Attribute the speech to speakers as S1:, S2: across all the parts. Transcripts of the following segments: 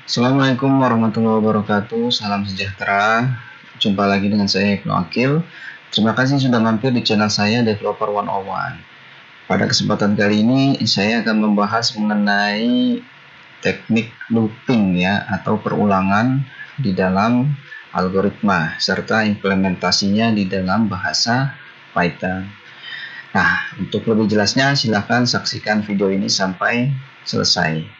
S1: Assalamualaikum warahmatullahi wabarakatuh. Salam sejahtera. Jumpa lagi dengan saya Ibnu Akil. Terima kasih sudah mampir di channel saya Developer 101. Pada kesempatan kali ini saya akan membahas mengenai teknik looping ya, atau perulangan di dalam algoritma serta implementasinya di dalam bahasa Python. Nah, untuk lebih jelasnya silahkan saksikan video ini sampai selesai.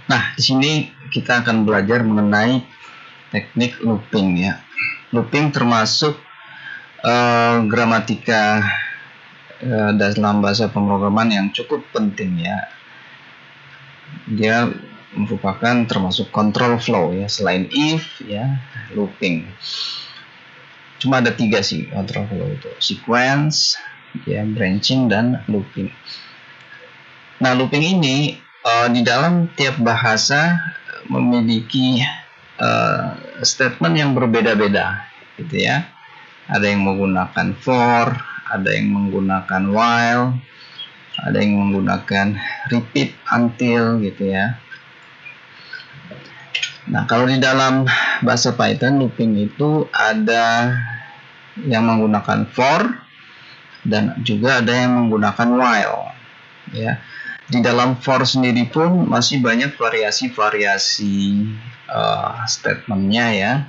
S1: Nah, di sini kita akan belajar mengenai teknik looping ya. Looping termasuk gramatika dalam bahasa pemrograman yang cukup penting ya. Dia merupakan termasuk control flow ya. Selain if ya, looping. Cuma ada 3 sih control flow itu: sequence, ya, branching, dan looping. Nah, looping ini di dalam tiap bahasa memiliki statement yang berbeda-beda gitu ya. Ada yang menggunakan for, ada yang menggunakan while, ada yang menggunakan repeat, until gitu ya. Nah, kalau di dalam bahasa Python looping itu ada yang menggunakan for dan juga ada yang menggunakan while ya. Di dalam for sendiri pun masih banyak variasi-variasi statementnya ya.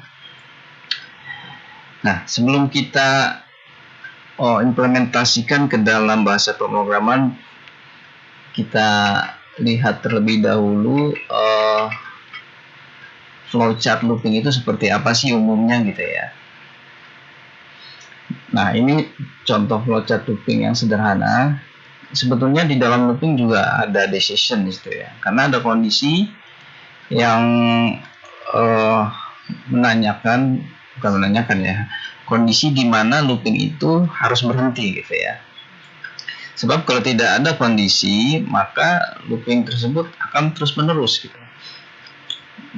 S1: Nah, sebelum kita implementasikan ke dalam bahasa pemrograman, kita lihat terlebih dahulu flowchart looping itu seperti apa sih umumnya gitu ya. Nah, ini contoh flowchart looping yang sederhana. Sebetulnya di dalam looping juga ada decision gitu ya, karena ada kondisi yang bukan menanyakan ya, kondisi di mana looping itu harus berhenti gitu ya. Sebab kalau tidak ada kondisi, maka looping tersebut akan terus menerus gitu.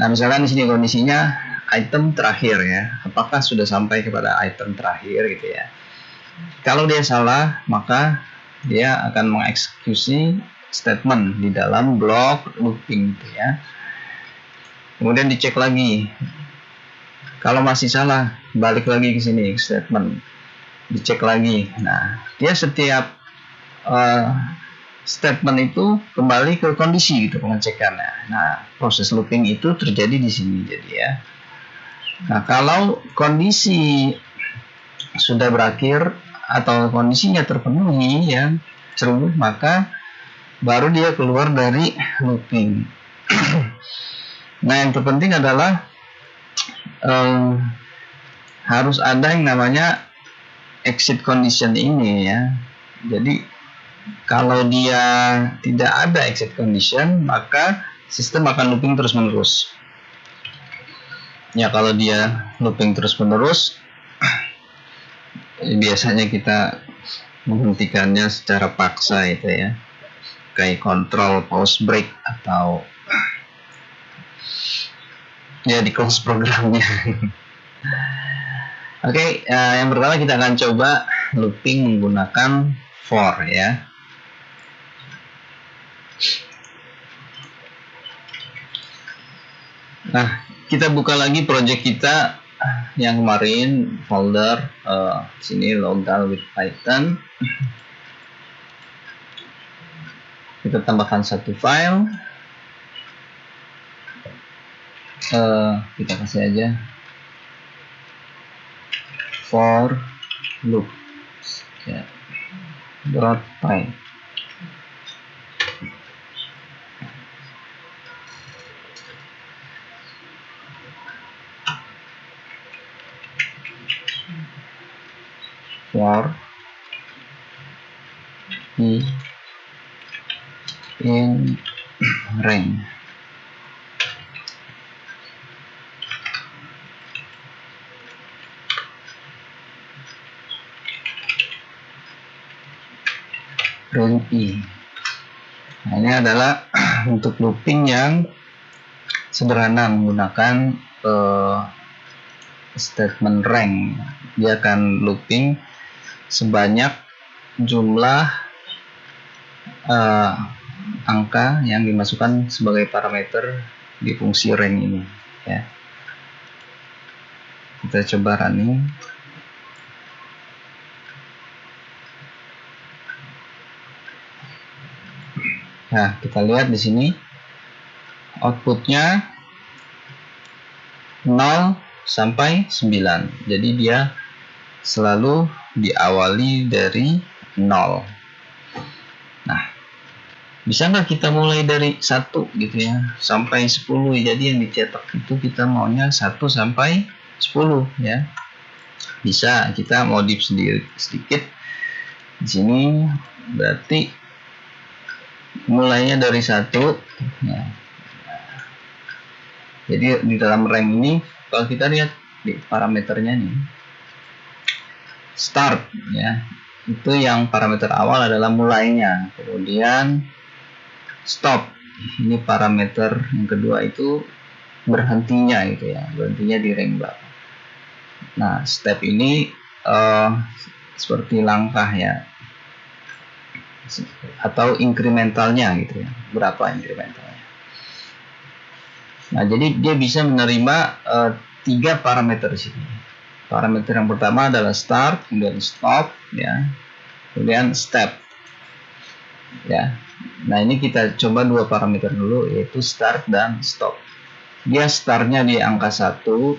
S1: Nah, misalkan di sini kondisinya item terakhir ya, apakah sudah sampai kepada item terakhir gitu ya. Kalau dia salah, maka dia akan mengeksekusi statement di dalam blok looping gitu ya. Kemudian dicek lagi. Kalau masih salah, balik lagi ke sini statement, dicek lagi. Nah, dia setiap statement itu kembali ke kondisi gitu pengecekannya. Nah, proses looping itu terjadi di sini jadi ya. Nah, kalau kondisi sudah berakhir atau kondisinya terpenuhi ya seluruh, maka baru dia keluar dari looping. Nah, yang terpenting adalah harus ada yang namanya exit condition ini ya. Jadi kalau dia tidak ada exit condition, maka sistem akan looping terus menerus. Ya, kalau dia looping terus menerus, biasanya kita menghentikannya secara paksa itu ya, kayak control pause break atau ya di close programnya. Oke, yang pertama kita akan coba looping menggunakan for ya. Nah, kita buka lagi project kita yang kemarin, folder sini logal with Python. Kita tambahkan satu file. Kita kasih aja for loop ya, .py. For i in range. Range i. Nah, ini adalah untuk looping yang sederhana menggunakan statement rank. Dia akan looping sebanyak jumlah angka yang dimasukkan sebagai parameter di fungsi rank ini ya. Kita coba running. Nah, kita lihat di sini outputnya 0 sampai 9. Jadi dia selalu diawali dari 0. Nah, bisa nggak kita mulai dari 1 gitu ya sampai 10. Jadi yang dicetak itu kita maunya 1 sampai 10 ya. Bisa kita modif sedikit di sini, berarti mulainya dari 1 ya. Jadi di dalam rank ini kalau kita lihat di parameternya nih, start ya, itu yang parameter awal adalah mulainya, kemudian stop, ini parameter yang kedua itu berhentinya gitu ya, berhentinya di rank berapa. Nah, step ini seperti langkah ya, atau incrementalnya gitu ya, berapa incrementalnya. Nah, jadi dia bisa menerima 3 parameter di sini. Parameter yang pertama adalah start, kemudian stop ya, kemudian step ya. Nah, ini kita coba 2 parameter dulu, yaitu start dan stop. Dia startnya di angka 1,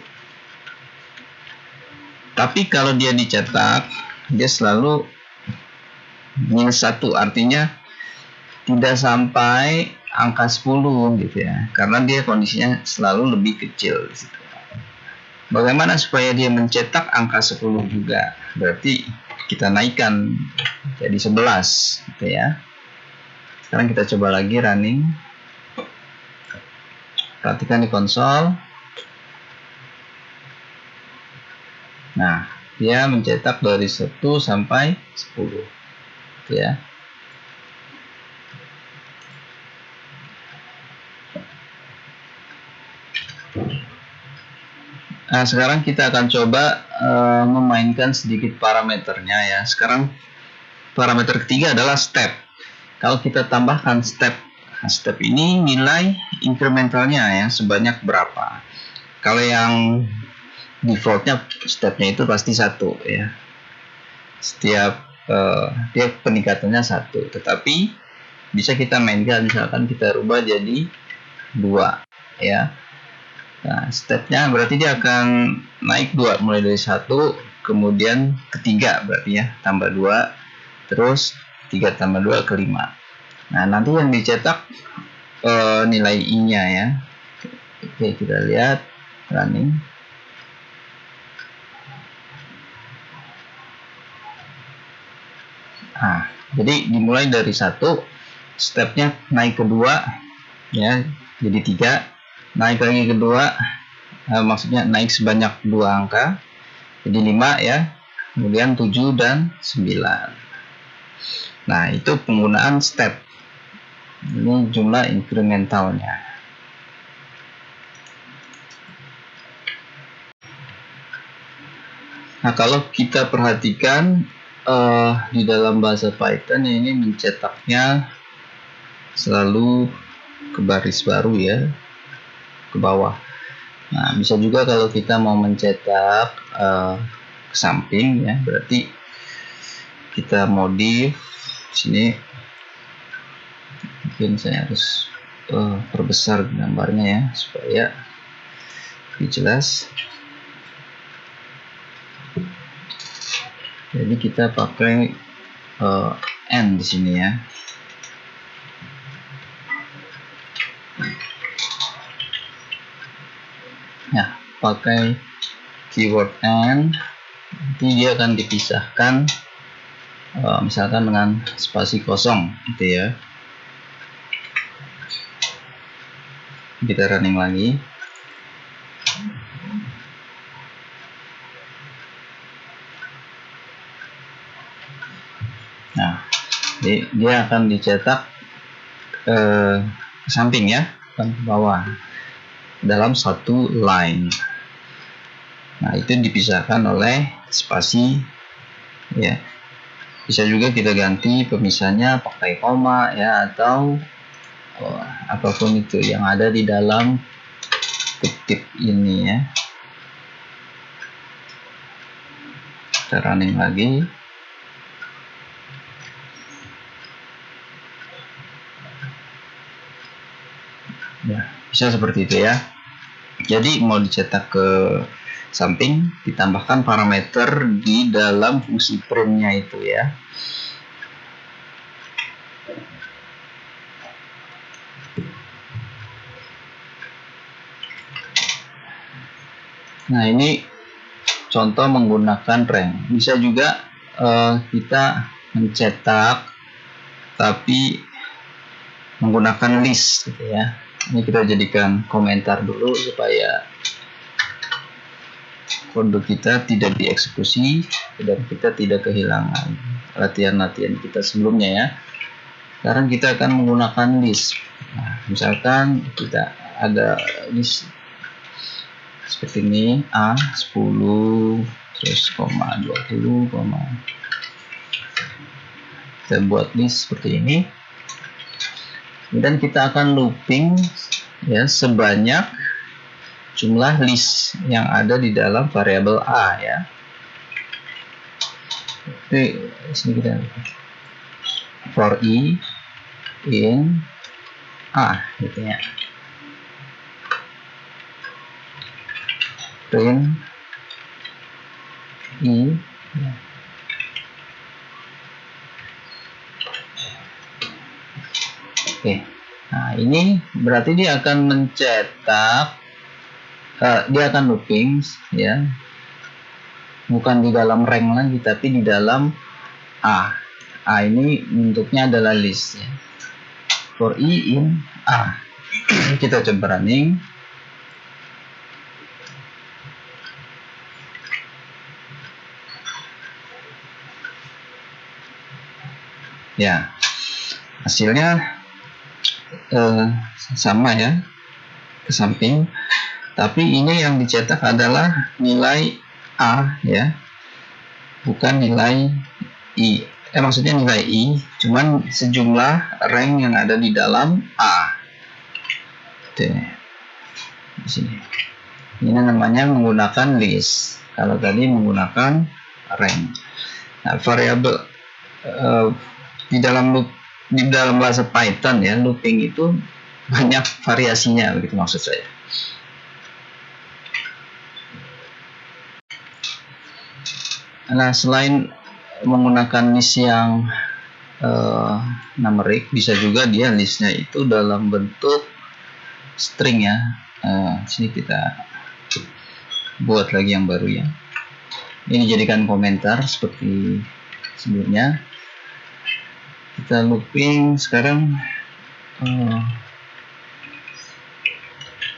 S1: tapi kalau dia dicetak dia selalu -1, artinya tidak sampai angka 10 gitu ya, karena dia kondisinya selalu lebih kecil di situ. Bagaimana supaya dia mencetak angka 10 juga? Berarti kita naikkan jadi 11 gitu ya. Sekarang kita coba lagi running. Perhatikan di konsol. Nah, dia mencetak dari 1 sampai 10 gitu ya. Nah, sekarang kita akan coba memainkan sedikit parameternya ya. Sekarang parameter ketiga adalah step. Kalau kita tambahkan step, nah, step ini nilai incrementalnya ya, sebanyak berapa. Kalau yang defaultnya stepnya itu pasti 1 ya. Setiap dia peningkatannya 1, tetapi bisa kita mainkan, misalkan kita rubah jadi 2 ya. Nah, stepnya berarti dia akan naik 2, mulai dari 1, kemudian ketiga berarti ya, tambah 2, terus 3 tambah 2 ke 5. Nah, nanti yang dicetak nilai I-nya ya. Oke, kita lihat running. Nah, jadi dimulai dari 1, stepnya naik ke 2 ya, jadi 3, naik lagi ke 2, maksudnya naik sebanyak 2 angka, jadi 5 ya, kemudian 7 dan 9. Nah, itu penggunaan step. Ini jumlah incrementalnya. Nah, kalau kita perhatikan di dalam bahasa Python ini mencetaknya selalu ke baris baru ya, ke bawah. Nah, bisa juga kalau kita mau mencetak ke samping ya, berarti kita modif sini. Mungkin saya harus perbesar gambarnya ya supaya lebih jelas. Jadi kita pakai n di sini ya. Nah, pakai keyword n, nanti dia akan dipisahkan misalkan dengan spasi kosong gitu ya. Kita running lagi. Nah, dia akan dicetak ke samping ya, bukan ke bawah. dalam satu line. Nah, itu dipisahkan oleh spasi ya. Bisa juga kita ganti pemisahnya pakai koma ya, atau apapun itu yang ada di dalam kutip ini ya. Kita running lagi. Ya, bisa seperti itu ya. Jadi mau dicetak ke samping, ditambahkan parameter di dalam fungsi print-nya itu ya. Nah, ini contoh menggunakan rank. Bisa juga kita mencetak tapi menggunakan list gitu ya. Ini kita jadikan komentar dulu supaya kode kita tidak dieksekusi dan kita tidak kehilangan latihan-latihan kita sebelumnya ya. Sekarang kita akan menggunakan list. Nah, misalkan kita ada list seperti ini, A10 terus koma 20 koma. Kita buat list seperti ini. Dan kita akan looping ya sebanyak jumlah list yang ada di dalam variabel A ya. Oke, sini kita for i in A gitu ya. Print i ya. Oke, nah ini berarti dia akan mencetak, dia akan looping ya, bukan di dalam rank lagi tapi di dalam A. A ini bentuknya adalah list ya. For i in A. Kita coba running. Ya, hasilnya sama ya, ke samping, tapi ini yang dicetak adalah nilai A ya, bukan nilai I. Maksudnya nilai I, cuman sejumlah rank yang ada di dalam A. Oke, di sini. Ini namanya menggunakan list. Kalau tadi menggunakan rank. Nah, variabel di dalam bahasa Python ya, looping itu banyak variasinya, begitu maksud saya. Nah, selain menggunakan list yang numerik, bisa juga dia listnya itu dalam bentuk string ya. Sini kita buat lagi yang baru ya. Ini dijadikan komentar seperti sebelumnya. Kita looping sekarang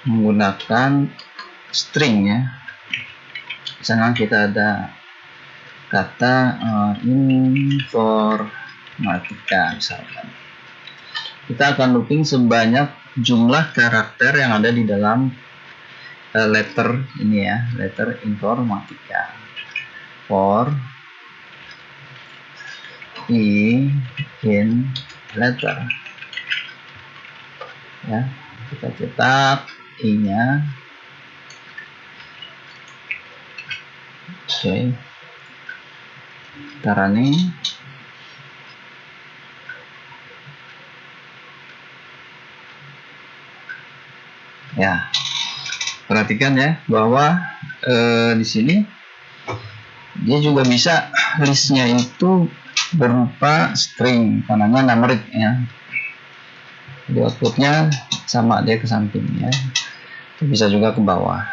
S1: menggunakan string ya. Misalnya kita ada kata informatika misalkan. Kita akan looping sebanyak jumlah karakter yang ada di dalam letter ini ya, letter informatika. For i in letter ya, kita cetak i-nya. Oke, kita running. Ya, perhatikan ya bahwa di sini dia juga bisa listnya itu berupa string, namanya numerik ya. Di outputnya sama, dia ke samping ya, bisa juga ke bawah.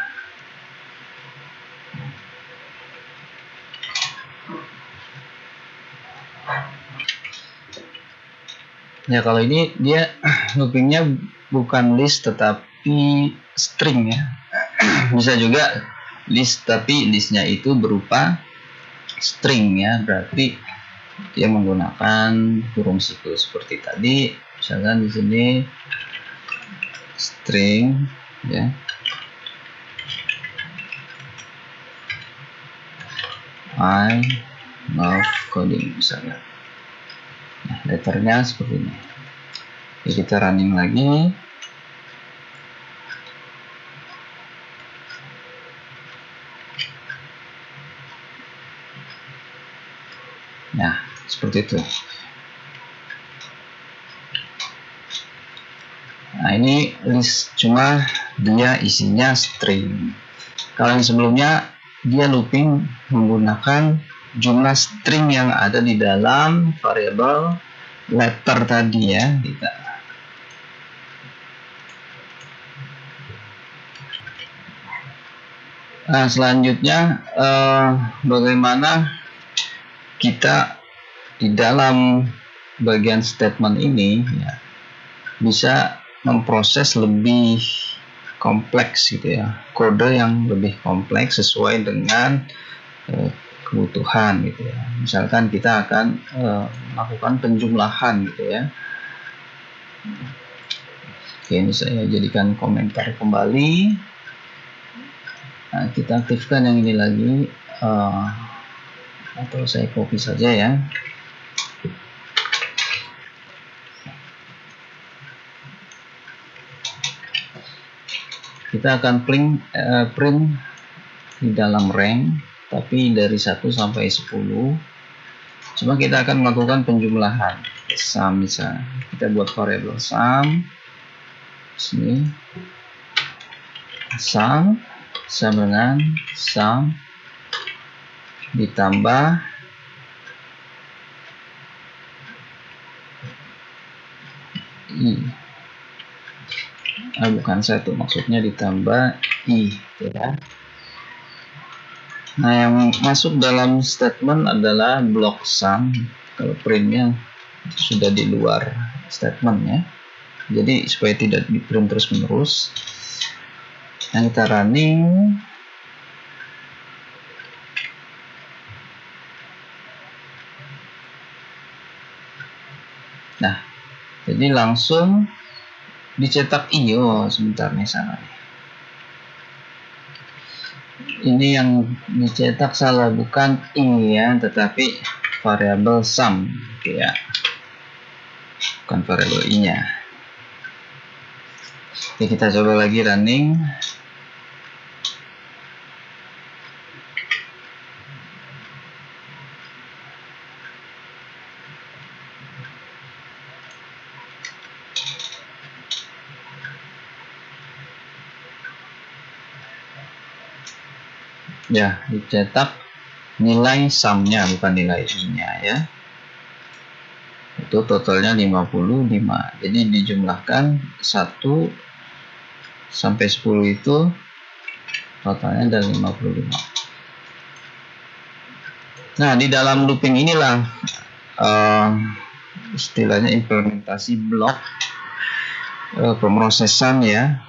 S1: Ya, kalau ini dia loopingnya bukan list tetapi string ya. Bisa juga list tapi listnya itu berupa string ya, berarti dia menggunakan kurung siklus seperti tadi. Misalkan di sini string ya, I love coding misalnya. Nah, letternya seperti ini. Jadi kita running lagi. Nah, seperti itu. Nah, ini list, cuma dia isinya string. Kalau yang sebelumnya dia looping menggunakan jumlah string yang ada di dalam variabel letter tadi ya. Nah, selanjutnya bagaimana kita di dalam bagian statement ini ya, bisa memproses lebih kompleks gitu ya, kode yang lebih kompleks sesuai dengan kebutuhan gitu ya. Misalkan kita akan melakukan penjumlahan gitu ya. Oke, ini saya jadikan komentar kembali. Nah, kita aktifkan yang ini lagi, atau saya copy saja ya. Kita akan print di dalam range, tapi dari 1 sampai 10. Cuma kita akan melakukan penjumlahan sum misalnya. Kita buat variabel sum sini, sum sama dengan sum ditambah i, bukan 1, maksudnya ditambah i ya. Nah, yang masuk dalam statement adalah blok sum. Kalau printnya sudah di luar statement ya, jadi supaya tidak di print terus menerus. Nah, kita running. Nah, jadi langsung dicetak i. Oh, sebentar nih, salah nih. Ini yang dicetak salah, bukan i ya, tetapi variabel sum ya, bukan variabel i nya. Oke, kita coba lagi running. Ya, dicetak nilai sumnya, bukan nilai i-nya ya. Itu totalnya 55. Jadi dijumlahkan 1 sampai 10 itu totalnya ada 55. Nah, di dalam looping inilah istilahnya implementasi blok pemrosesan ya.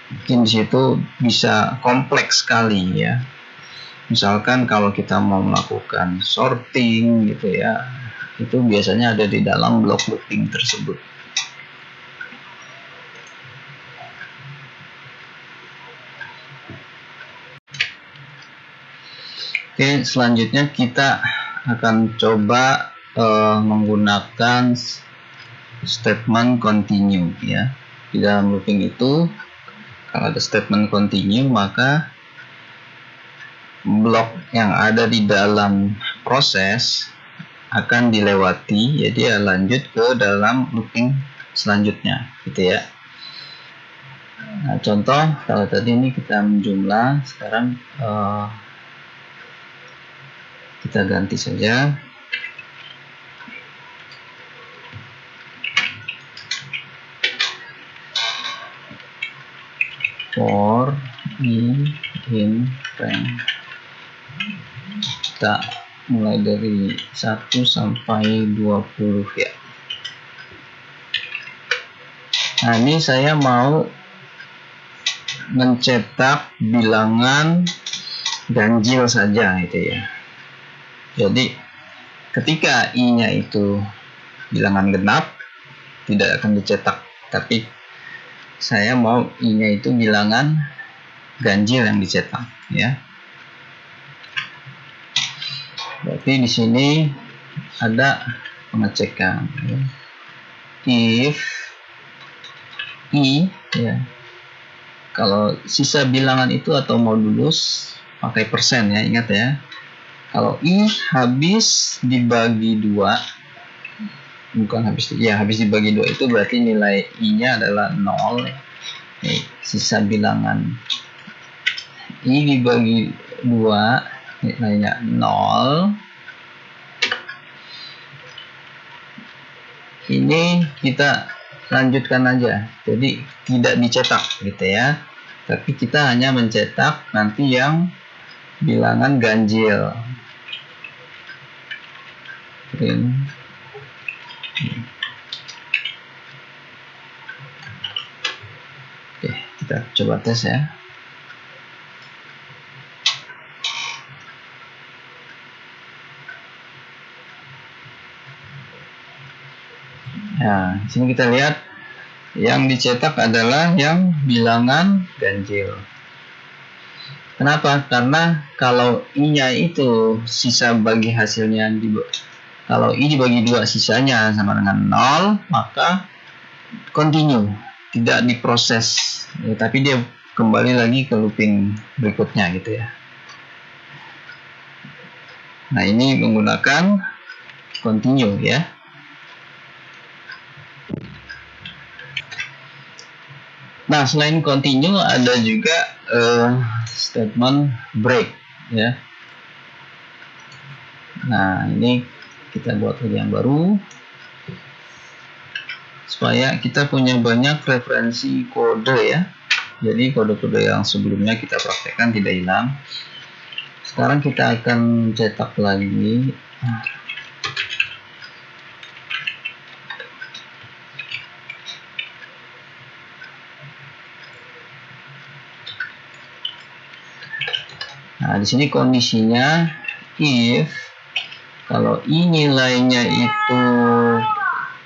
S1: Mungkin di situ bisa kompleks sekali ya. Misalkan kalau kita mau melakukan sorting gitu ya, itu biasanya ada di dalam blok looping tersebut. Oke, selanjutnya kita akan coba menggunakan statement continue ya. Di dalam looping itu kalau ada statement continue, maka blok yang ada di dalam proses akan dilewati, jadi lanjut ke dalam looping selanjutnya gitu ya. Nah, contoh kalau tadi ini kita menjumlah, sekarang kita ganti saja. For i in rank, kita mulai dari 1 sampai 20 ya. Nah, ini saya mau mencetak bilangan ganjil saja gitu ya. Jadi ketika i-nya itu bilangan genap tidak akan dicetak, tapi saya mau i-nya itu bilangan ganjil yang dicetak ya. Berarti di sini ada pengecekan. If I ya. Kalau sisa bilangan itu atau modulus pakai persen ya, ingat ya. Kalau I habis dibagi 2, bukan habis dibagi 2 itu berarti nilai I-nya adalah 0. Sisa bilangan I dibagi 2 nilainya 0. Ini kita lanjutkan aja, jadi tidak dicetak gitu ya, tapi kita hanya mencetak nanti yang bilangan ganjil. Oke, kita coba tes ya. Nah, di sini kita lihat yang dicetak adalah yang bilangan ganjil. Kenapa? Karena kalau I-nya itu sisa bagi hasilnya kalau I dibagi 2 sisanya sama dengan 0, maka continue, tidak diproses, ya, tapi dia kembali lagi ke looping berikutnya gitu ya. Nah, ini menggunakan continue ya. Nah, selain continue ada juga statement break ya. Nah, ini kita buat lagi yang baru supaya kita punya banyak referensi kode ya. Jadi kode-kode yang sebelumnya kita praktekkan tidak hilang. Sekarang kita akan cetak lagi. Nah, di sini kondisinya if kalau I nilainya itu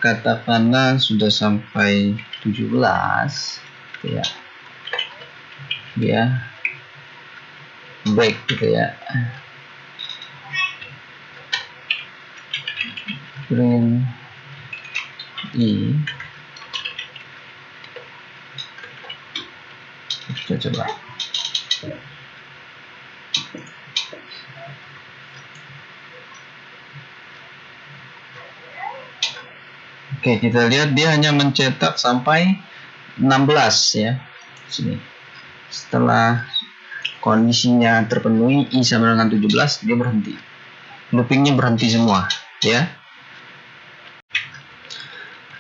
S1: katakanlah sudah sampai 17 ya, dia break gitu ya. Print I, kita coba. Oke, kita lihat dia hanya mencetak sampai 16 ya. Sini. Setelah kondisinya terpenuhi I sama dengan 17, dia berhenti. Loopingnya berhenti semua ya.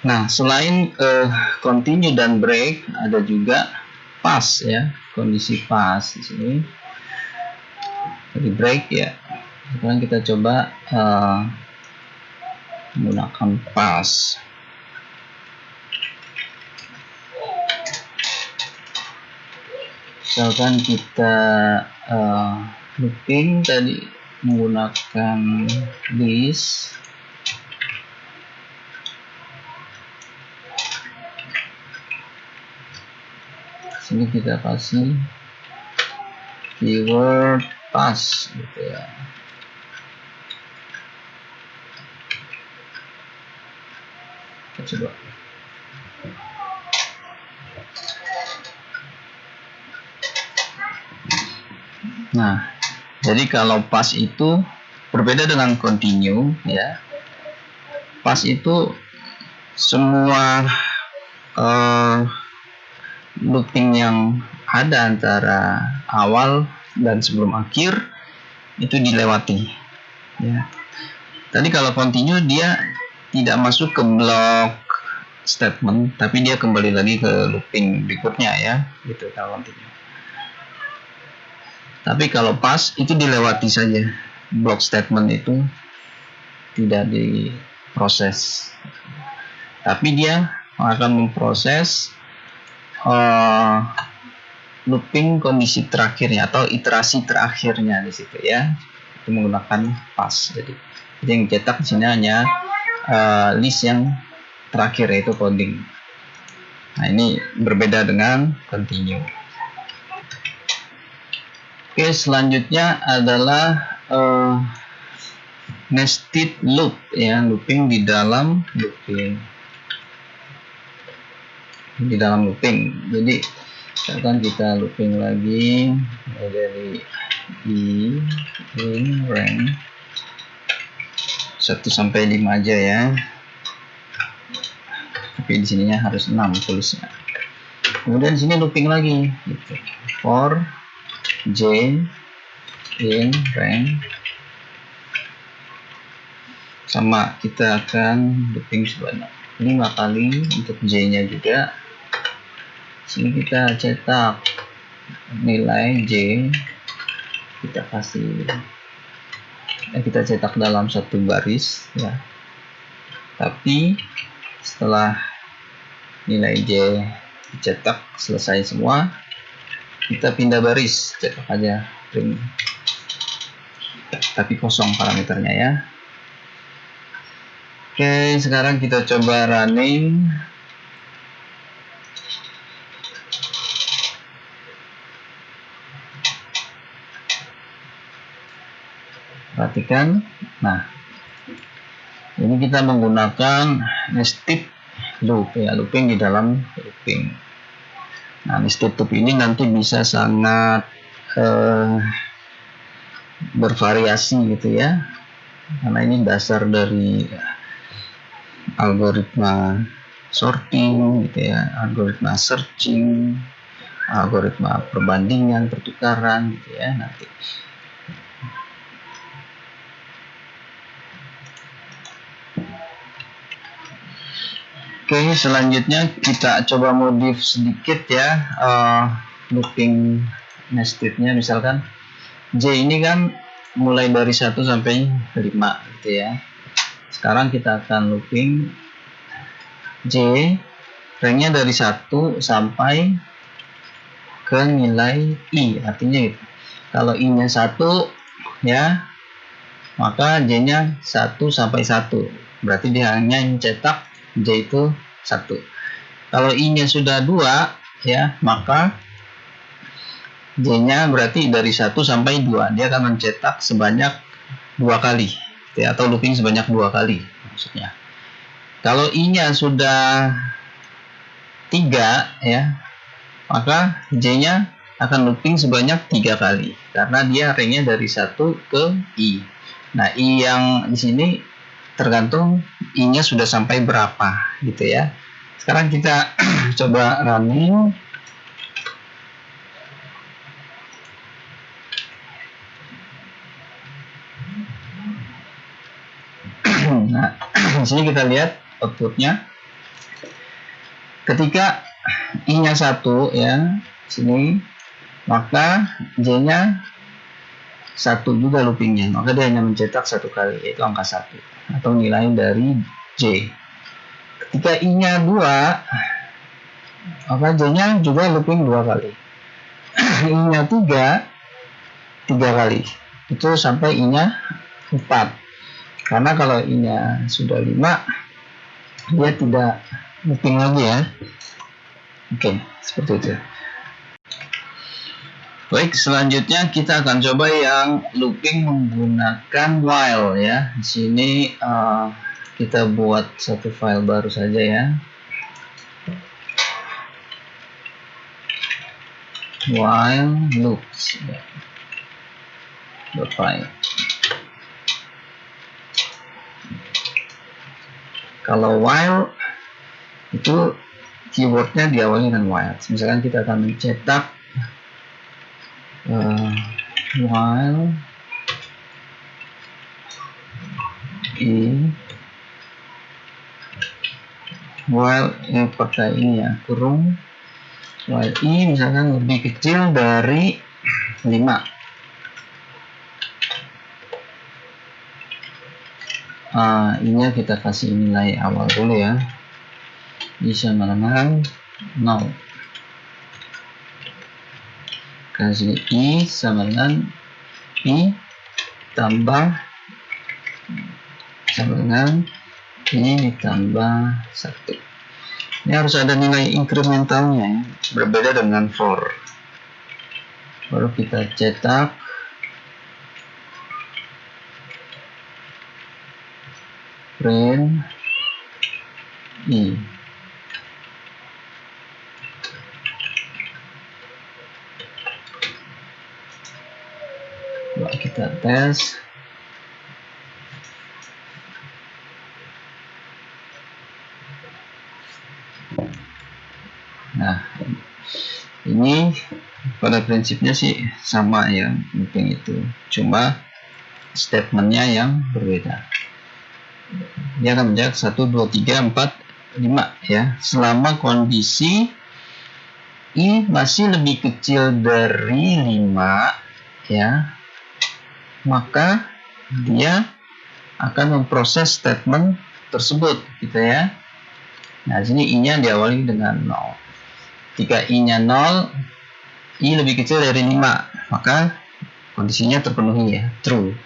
S1: Nah, selain continue dan break, ada juga pass ya, kondisi pass di sini. Jadi break ya. Sekarang kita coba menggunakan pass. Misalkan kita looping tadi menggunakan list. Sini kita kasih keyword pass gitu ya. Kita coba. Nah, jadi kalau pass itu berbeda dengan continue ya. Pass itu semua looping yang ada antara awal dan sebelum akhir itu dilewati ya. Tadi kalau continue dia tidak masuk ke blok statement, tapi dia kembali lagi ke looping berikutnya ya, gitu kalau continue. Tapi kalau pass itu dilewati saja, block statement itu tidak diproses, tapi dia akan memproses looping kondisi terakhirnya atau iterasi terakhirnya di situ ya, itu menggunakan pass. Jadi yang cetak di sini hanya list yang terakhir yaitu coding. Nah, ini berbeda dengan continue. Oke, selanjutnya adalah nested loop ya, looping di dalam looping. Jadi misalkan kita looping lagi dari in rank 1 sampai 5 aja ya. Tapi di sininya harus 6 tulisnya. Kemudian di sini looping lagi gitu. For j in rank, sama kita akan looping sebanyak 5 kali untuk j-nya juga. Sini kita cetak nilai j, kita cetak dalam satu baris ya. Tapi setelah nilai j dicetak selesai semua, kita pindah baris, cetak aja print, tapi kosong parameternya ya. Oke, sekarang kita coba running. Perhatikan, nah ini kita menggunakan nested loop ya, looping di dalam looping. Nah, nested loop ini nanti bisa sangat bervariasi gitu ya, karena ini dasar dari algoritma sorting gitu ya, algoritma searching, algoritma perbandingan, pertukaran gitu ya nanti. Oke, selanjutnya kita coba modif sedikit ya looping nestednya. Misalkan J ini kan mulai dari 1 sampai 5 gitu ya. Sekarang kita akan looping J ranknya dari 1 sampai ke nilai I, artinya gitu. Kalau I nya 1 ya, maka J nya 1 sampai 1, berarti dia hanya mencetak J itu 1. Kalau I nya sudah 2 ya, maka J nya berarti dari 1 sampai 2, dia akan mencetak sebanyak 2 kali ya, atau looping sebanyak 2 kali maksudnya. Kalau I nya sudah 3 ya, maka J nya akan looping sebanyak 3 kali karena dia ranknya dari 1 ke I. Nah, I yang di sini tergantung I-nya sudah sampai berapa gitu ya. Sekarang kita coba running. Nah, di sini kita lihat outputnya. Ketika I-nya 1 ya, sini, maka J-nya 1 juga loopingnya, maka dia hanya mencetak 1 kali, yaitu angka 1 atau nilai dari J. Ketika I-nya 2, maka J-nya juga looping 2 kali. I-nya 3 kali, itu sampai I-nya 4. Karena kalau I-nya sudah 5, dia tidak looping lagi ya. Oke, seperti itu. Baik, selanjutnya kita akan coba yang looping menggunakan while ya. Di sini kita buat satu file baru saja ya. While loops. .py. Kalau while itu keywordnya diawali dengan while. Misalkan kita akan mencetak while ini pakai ini ya, kurung while I misalkan lebih kecil dari 5. I-nya kita kasih nilai awal dulu ya, bisa dengan 0. Kasih I sama dengan I tambah sama dengan I ditambah 1. Ini harus ada nilai incrementalnya ya, berbeda dengan for. Baru kita cetak print I. Coba kita tes. Nah, ini pada prinsipnya sih sama ya, looping itu, cuma statementnya yang berbeda. Dia akan menjawab 1, 2, 3, 4, 5 ya. Selama kondisi I masih lebih kecil dari 5 ya, maka dia akan memproses statement tersebut gitu ya. Nah, sini I-nya diawali dengan 0. Jika I-nya 0, I lebih kecil dari 5, maka kondisinya terpenuhi ya, true.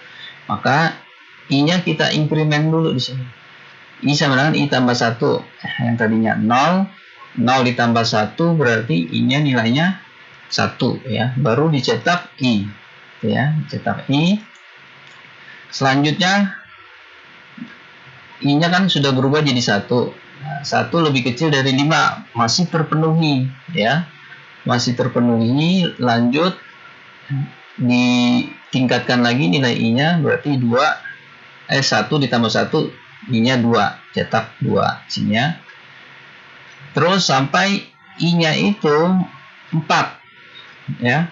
S1: Maka I-nya kita increment dulu di sini. I sama dengan I tambah 1. Yang tadinya 0, 0 ditambah 1 berarti I-nya nilainya 1 ya. Baru dicetak I. Ya, cetak I. Selanjutnya I-nya kan sudah berubah jadi 1. Nah, 1 lebih kecil dari 5, masih terpenuhi ya. Masih terpenuhi, lanjut ditingkatkan lagi nilai I-nya berarti 1 ditambah 1 I-nya 2, cetak 2 sini. Terus sampai I-nya itu 4 ya.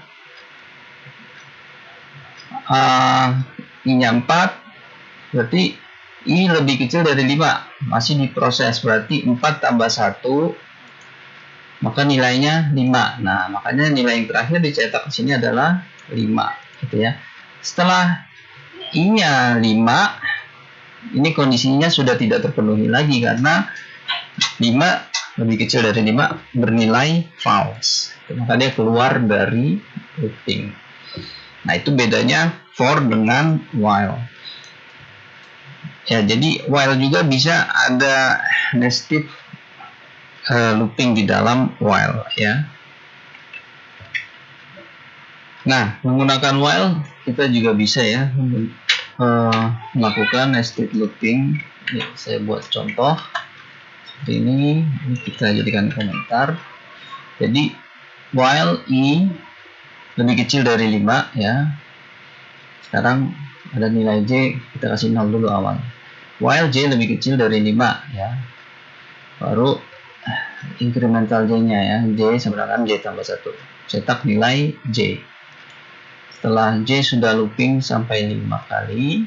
S1: I-nya 4 berarti I lebih kecil dari 5, masih diproses, berarti 4 tambah 1 maka nilainya 5. Nah, makanya nilai yang terakhir dicetak di sini adalah 5 gitu ya. Setelah I-nya 5, ini kondisinya sudah tidak terpenuhi lagi karena 5 lebih kecil dari 5 bernilai false. Maka dia keluar dari looping. Nah, itu bedanya for dengan while. Ya, jadi while juga bisa ada nested looping di dalam while ya. Nah, menggunakan while kita juga bisa ya melakukan nested looping. Ini saya buat contoh seperti ini kita jadikan komentar. Jadi while I lebih kecil dari 5 ya. Sekarang ada nilai J, kita kasih 0 dulu awal. While J lebih kecil dari 5 ya. Baru incremental J-nya ya, J sama dengan J tambah 1. Cetak nilai J. Setelah J sudah looping sampai 5 kali,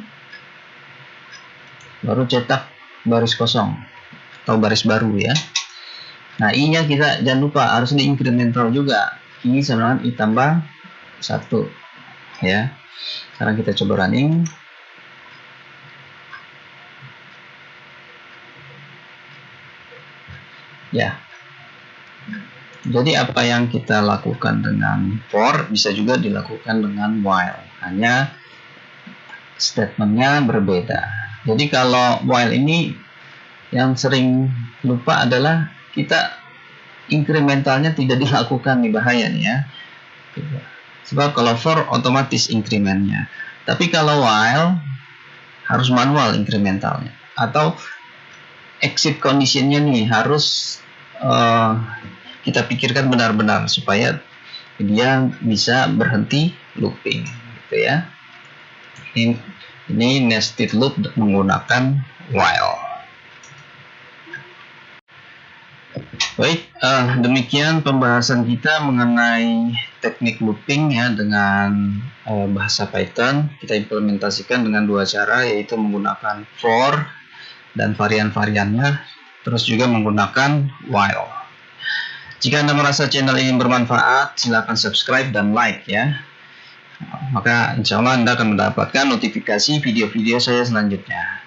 S1: baru cetak baris kosong atau baris baru ya. Nah, I-nya kita jangan lupa harus di incremental juga. I sama dengan I tambah 1 ya. Sekarang kita coba running. Ya. Jadi apa yang kita lakukan dengan for bisa juga dilakukan dengan while. Hanya statementnya berbeda. Jadi kalau while ini yang sering lupa adalah kita incrementalnya tidak dilakukan, nih bahaya nih ya. Sebab kalau for otomatis incrementnya. Tapi kalau while harus manual incrementalnya. Atau exit conditionnya nih harus kita pikirkan benar-benar supaya dia bisa berhenti looping gitu ya. Ini nested loop menggunakan while. Baik, demikian pembahasan kita mengenai teknik looping ya dengan bahasa Python. Kita implementasikan dengan dua cara, yaitu menggunakan for dan varian-variannya, terus juga menggunakan while. Jika Anda merasa channel ini bermanfaat, silakan subscribe dan like ya. Maka insya Allah Anda akan mendapatkan notifikasi video-video saya selanjutnya.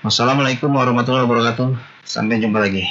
S1: Wassalamualaikum warahmatullahi wabarakatuh. Sampai jumpa lagi.